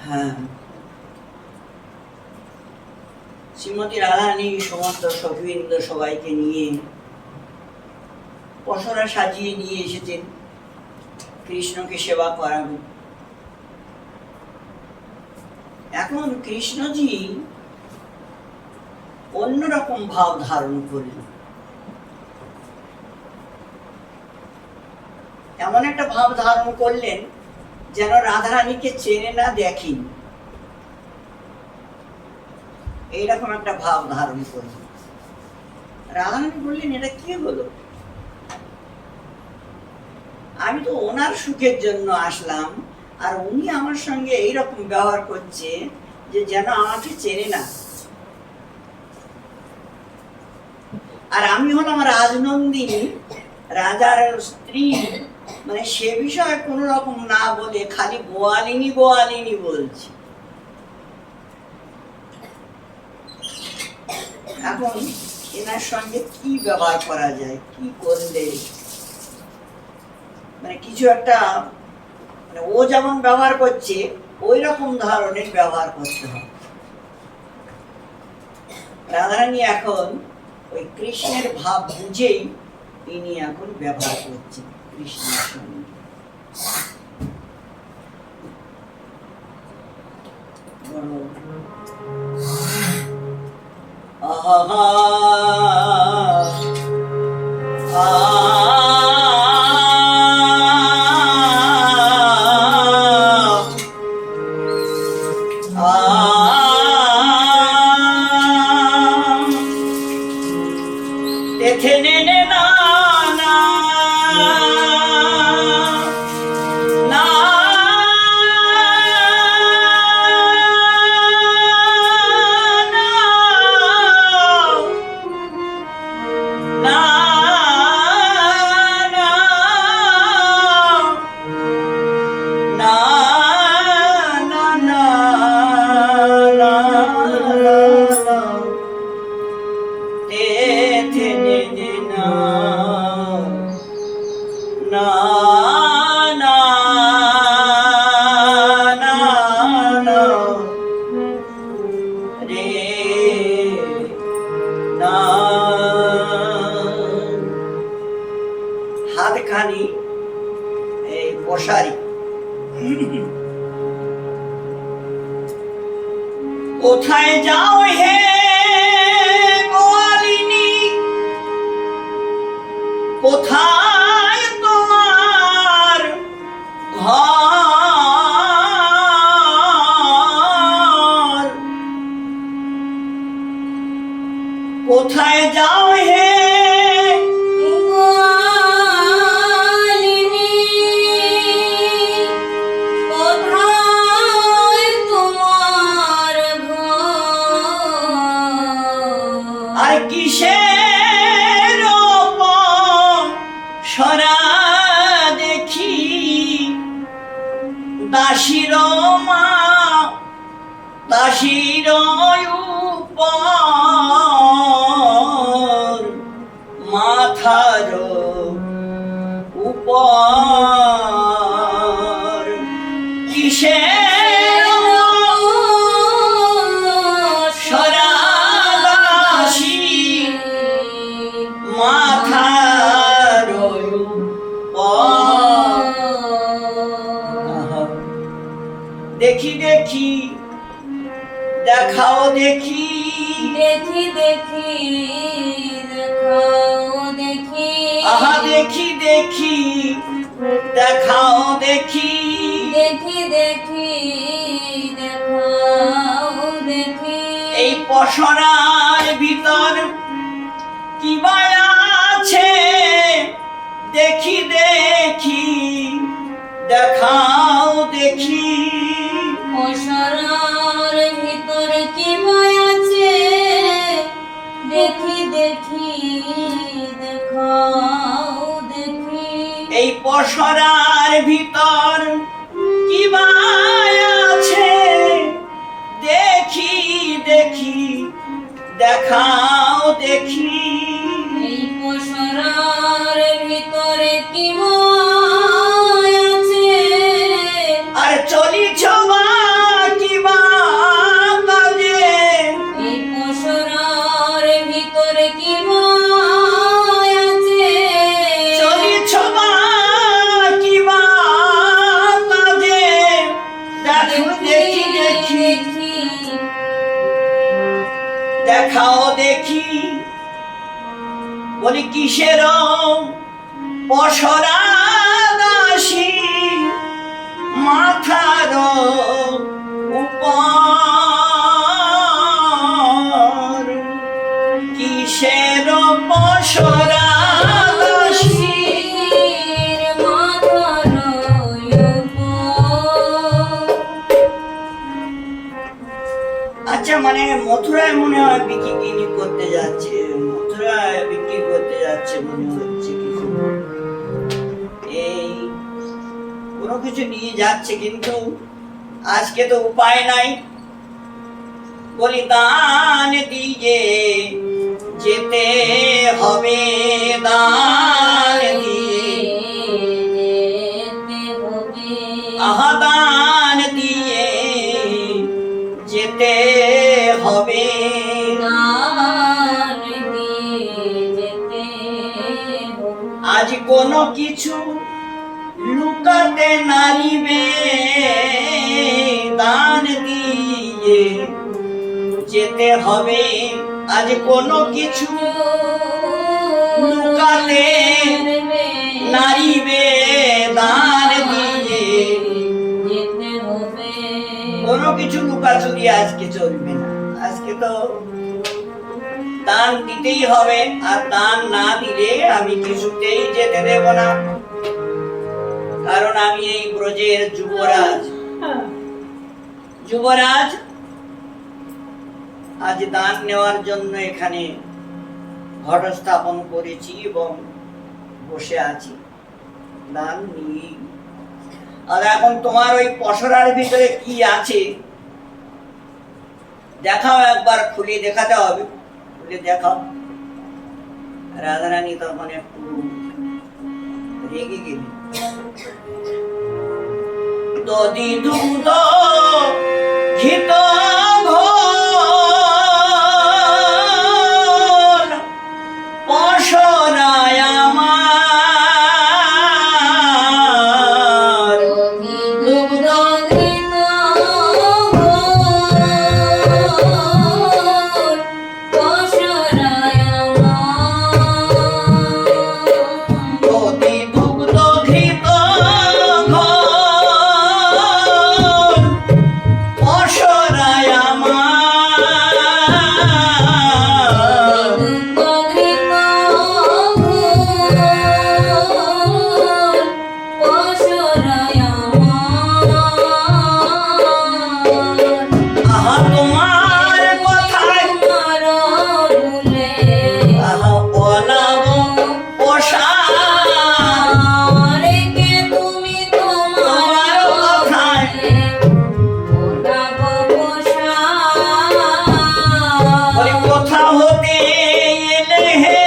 হ্যাঁ, শ্রীমতী রাধারানী সমস্ত সখীবৃন্দ সবাইকে নিয়ে পসরা সাজিয়ে নিয়ে এসেছেন কৃষ্ণকে সেবা করাবেন। এখন কৃষ্ণজি অন্যরকম ভাব ধারণ করলেন। এমন একটা ভাব ধারণ করলেন যেন রাধারানীকে চেনে না, দেখেন, এইরকম একটা ভাব ধারণ করলেন। রাধারানী বললেন, এটা কি হলো? আমি তো ওনার সুখের জন্য আসলাম, আর উনি আমার সঙ্গে এইরকম ব্যবহার করছে যে যেন আমাকে চেনে না। আর আমি হলাম রাজনন্দিনী, রাজার স্ত্রী, মানে সে বিষয়ে কোন রকম না বলে খালি গোয়ালিনী গোয়ালিনী বলছি। এখন এনার সঙ্গে কি ব্যবহার করা যায়, কি করলে মানে কিছু একটা, মানে ও যেমন ব্যবহার করছে ওই রকম ধরনের ব্যবহার করতে হবে। রাধারানী এখন ওই কৃষ্ণের ভাব বুঝেই ইনি এখন ব্যবহার করছেন কৃষ্ণের সঙ্গে। হাতখানি এই পশারি। কোথায় যাও হে গোয়ালিনী, কোথায় তোমার ঘর, কোথায় যাও হে কিসের সরা দেখি, দাসীর মা দাসীর উপর, মাথার উপর কিসের দেখি দেখি দেখাও দেখি, দেখি দেখি দেখাও দেখি, আহা দেখি দেখি দেখাও দেখি, দেখি দেখি দেখাও দেখি। এই পসরার ভিতর কি বা আছে, দেখি দেখি দেখাও দেখি, পসরার ভিতর কি বই আছে, দেখি দেখি দেখাও দেখি। এই পসরার ভিতর কি বা আছে, দেখি দেখি দেখাও দেখি, এই পসরার ভিতর কি ভয় আছে, আর চলিছ বা কিবা কাজে, এই পসরার ভিতরে কি ভয় আছে, চলিছ বা কিবা কাজে, দেখো দেখি দেখি দেখাও দেখি, বলি কিসের পসরা দাসী মাথার উপর, কিসের পসরা দাসী। মাথার উপর। আচ্ছা, মানে মথুরায় মনে হয় বিক্রি করতে যাচ্ছে, মথুরায় বিক্রি করতে যাচ্ছে মনে হচ্ছে কিছু, এই কোনো কিছু নিয়ে যাচ্ছে, কিন্তু আজকে তো উপায় নাই, বলি দান দিয়ে যেতে হবে, দান দিয়ে, যেতে হবে। আহা দান দিয়ে যেতে হবে, দান দিয়ে যেতে হবে। আজ কোনো কিছু লুকাতে নারিবে, দান দিয়ে যেতে হবে, আজ কোনো কিছু লুকাতে নারিবে, দান দিয়ে যেতে হবে। কোনো কিছু লুকাচুরি আজকে চলবে না, আজকে তো দান দিতেই হবে, আর দান না দিলে আমি কিছুতেই যেতে দেব না, কারণ আমি এই ব্রজের যুবরাজ, যুবরাজ আজ দান নেওয়ার জন্য এখানে ঘট স্থাপন করেছি এবং বসে আছি, দান নিই। আর এখন তোমার ওই পসরার ভিতরে কি আছে দেখাও, একবার খুলে দেখাতে হবে, খুলে দেখাও। রাধারানী তখন একটু রেগে গেলেন। দধি দুগ্ধ ঘিত ঘোল পসরায় আমার, দুগ্ধ দধি দুগ্ধ ঘৃত ঘোল পসরায় আমার, আহা তোমার কথায় আহা অনাব পোষার, তোমার কথায় বলি কোথা হতে এলে হে,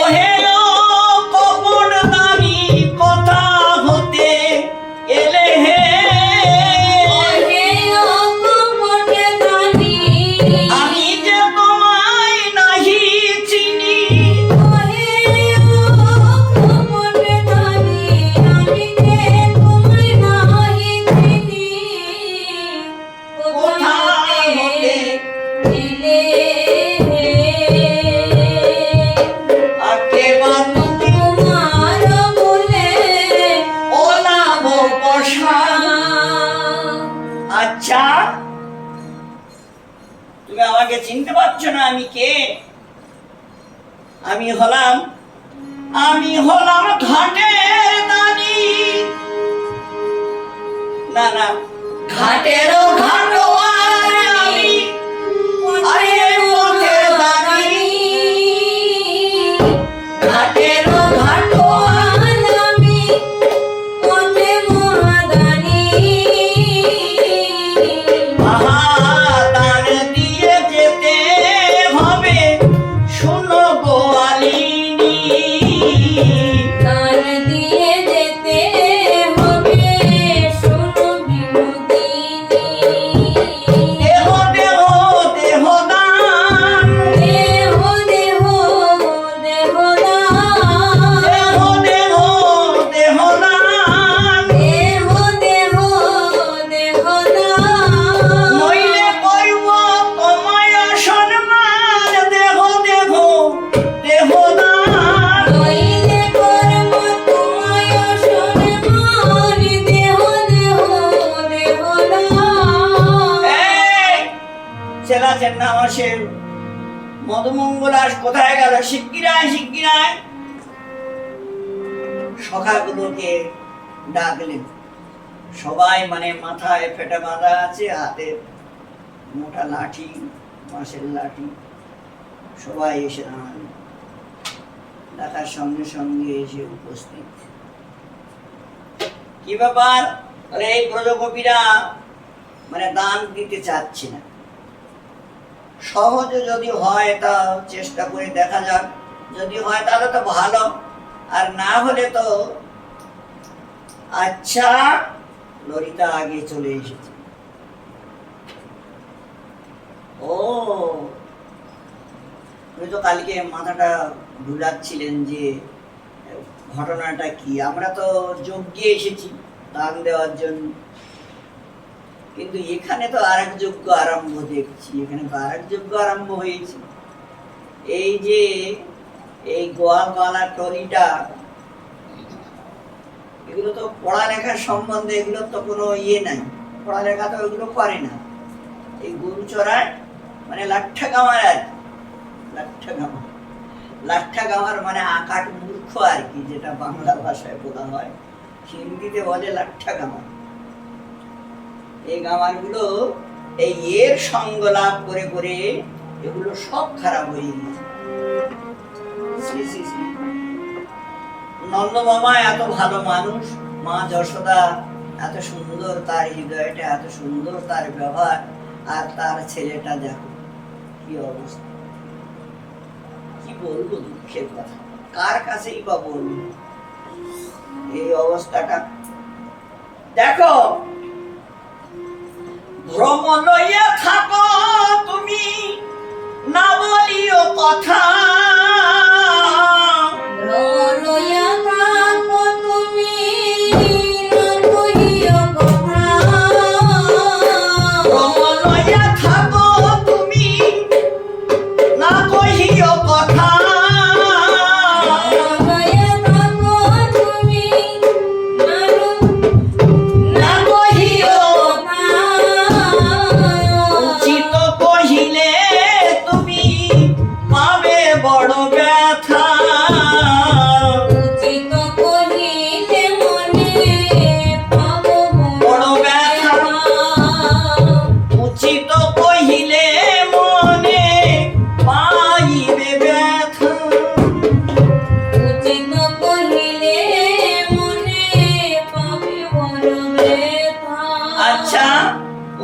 ওহে ও কপট দানি কোথা হতে এলে হে, আমি যে তোমায় নাহি চিনি, কোথা হতে আকে বা তুমি অনাব পোষার। আচ্ছা, তুমি আমাকে চিনতে পারছো না আমি কে? আমি হলাম ঘাটের দানি, না না ঘাটেরও ঘাটোয়ার আমি, আরে পথের দানি, ঘাটেরও ঘাটোয়ার আহা দান দিয়ে যেতে হবে, বললেন না সে মধুমঙ্গলাস কোথায় গেল, শিগগিরায় শিগগিরায় সখাগুলোকে ডাকলেন। সবাই মানে মাথায় ফেটে বাঁধা আছে, হাতে মোটা লাঠি, বাঁশের লাঠি, সবাই এসে দাঁড়ালেন। ডাকার সঙ্গে সঙ্গে এসে উপস্থিত। কি ব্যাপার? আরে এই ব্রজগোপীরা মানে দান দিতে চাচ্ছে না। সহজে যদি হয় তা চেষ্টা করে দেখা যাক, যদি হয় তাহলে তো ভালো, আর না হলে তো আচ্ছা। ললিতা আগে চলে এসেছে। ও, তুমি তো কালকে মাথাটা ঘুরাচ্ছিলেন যে ঘটনাটা কি। আমরা তো যজ্ঞে এসেছি দান দেওয়ার জন্য, কিন্তু এখানে তো আরেক যজ্ঞ আরম্ভ দেখছি। এখানে তো আরেক যজ্ঞ আরম্ভ হয়েছে। এই যে এই গোয়ালওয়ালা টলিটা, এগুলো তো পড়ালেখার সম্বন্ধে এগুলো তো কোনো নাই, পড়ালেখা তো এগুলো করে না। এই গরু চড়ায় মানে লাঠা গামার আর কি, লাঠা গামার মানে আকাট মূর্খ আর কি, যেটা বাংলা ভাষায় বলা হয়, হিন্দিতে বলে লাঠা গামার। এই গামার গুলো এই এর সঙ্গ লাভ করে করে এগুলো সব খারাপ হয়ে গেছে। নন্দ মামা এত ভালো মানুষ, মা যশোদা এত সুন্দর, তার হৃদয়টা এত সুন্দর, তার ব্যবহার, আর তার ছেলেটা দেখো কি অবস্থা। কি বলবো, দুঃখের কথা, কার কাছেই বা বলবো এই অবস্থাটা। দেখো, ভ্রম লইয়া থাকো তুমি, না বলিও কথা।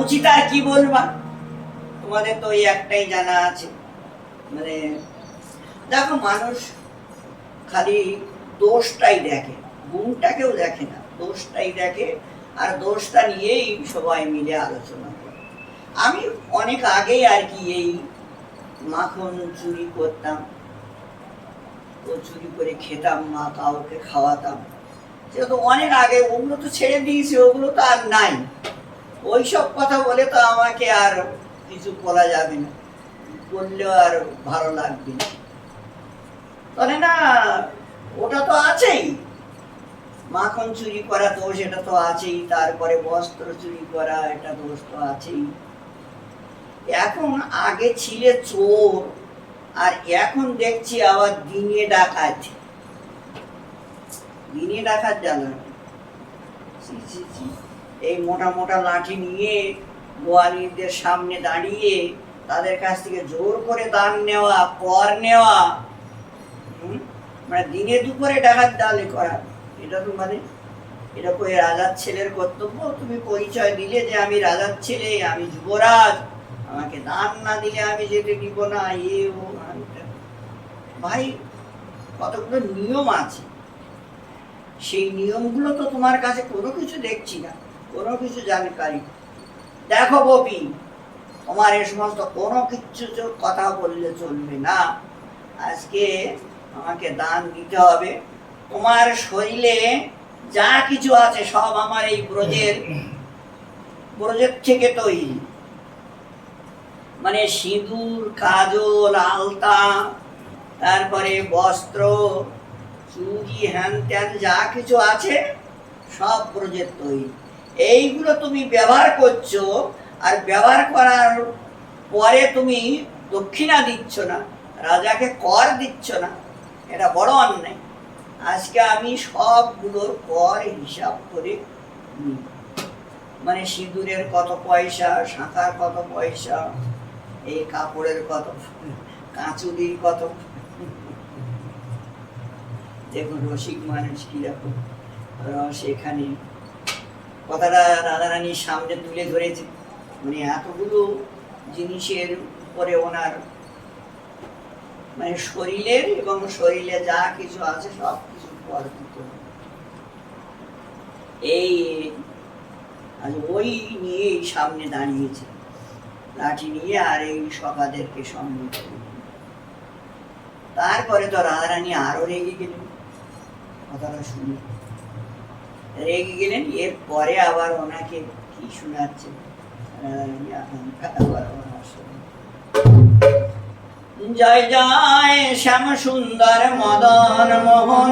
উচিত আর কি বলবা, তোমাদের তো এই একটাই জানা আছে। মানে দেখো, মানুষ খালি দোষটাই দেখে, গুণটাকেও দেখে না, দোষটাই দেখে, আর দোষটা নিয়েই সবাই মিলে আলোচনা করে। আমি অনেক আগেই আর কি এই মাখন চুরি করতাম, ও চুরি করে খেতাম, মা কাউকে খাওয়াতাম, যেহেতু অনেক আগে, ওগুলো তো ছেড়ে দিয়েছি, ওগুলো তো আর নাই। ওইসব কথা বলে তো আমাকে আর কিছু বলা যাবে না, বললেও আর ভালো লাগবে না। তাহলে না, ওটা তো আছেই, মাখন চুরি করা দোষ, এটা তো আছেই। তারপরে বস্ত্র চুরি করা, এটা দোষ তো আছেই। এখন আগে ছিলে চোর, আর এখন দেখছি আবার দিনে ডাকাত। দিনে ডাকাত জানো, এই মোটা মোটা লাঠি নিয়ে গোয়ালীদের সামনে দাঁড়িয়ে তাদের কাছ থেকে জোর করে দান নেওয়া, কর নেওয়া, মানে দিনে দুপুরে ডাকাত ডালে করা। এটা তো মানে এটা কই রাজার ছেলের কর্তব্য? তুমি পরিচয় দিলে যে আমি রাজার ছেলে, আমি যুবরাজ, আমাকে দান না দিলে আমি যেতে দিব না। ভাই, কতগুলো নিয়ম আছে, সেই নিয়মগুলো তো তোমার কাছে কোনো কিছু দেখছি না, কোনো কিছু জানকারি। দেখো গোপী, তোমার এ সমস্ত কোনো কিছু কথা বললে চলবে না। আজকে আমাকে দান দিতে হবে। তোমার শরীরে যা কিছু আছে সব আমার এই ব্রজের থেকে তৈরি। মানে সিঁদুর, কাজল, আলতা, তারপরে বস্ত্র, চুড়ি, হ্যান ত্যান যা কিছু আছে সব ব্রজের তৈরি। এইগুলো তুমি ব্যবহার করছো, আর ব্যবহার করার পরে তুমি দক্ষিণা দিচ্ছ না, রাজাকে কর দিচ্ছ না, এটা বড় অন্যায়। আজকে আমি সবগুলোর কর হিসাব করে নিই। মানে সিঁদুরের কত পয়সা, শাঁখার কত পয়সা, এই কাপড়ের কত, কাঁচুরির কত। দেখুন রসিক মানুষ কিরকম রস এখানে। কথাটা রাধারানীর সামনে তুলে ধরেছে। মানে এতগুলো জিনিসের উপরে ওনার মানে শরীরের এবং শরীরে যা কিছু আছে সব কিছু অর্পিত। এই আজ ওই নিয়েই সামনে দাঁড়িয়েছে, লাঠি নিয়ে, আর এই সখাদেরকে সঙ্গে করে। তারপরে তো রাধারানী আরো রেগে গেলেন, কথাটা শুনে রেগে গেলেন। এরপরে আবার ওনাকে কি শোনাচ্ছেন রাধারানী আবার ওনার সঙ্গে। জয় জয় শ্যাম সুন্দর মদন মোহন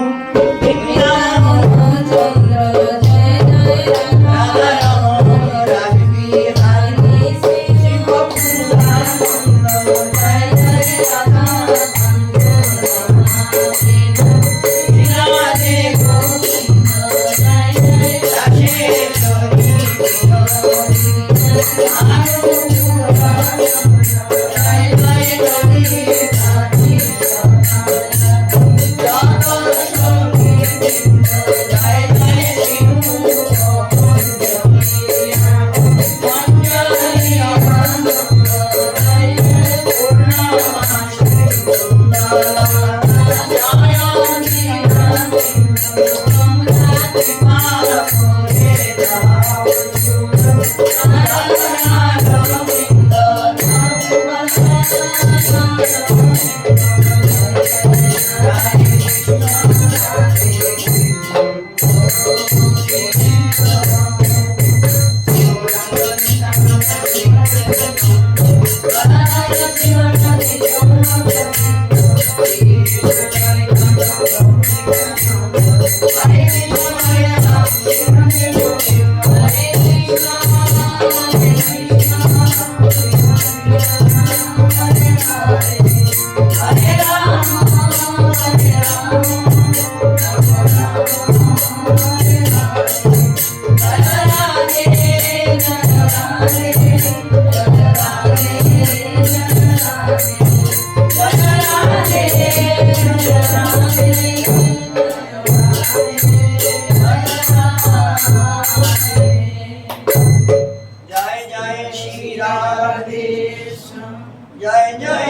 জয় জয়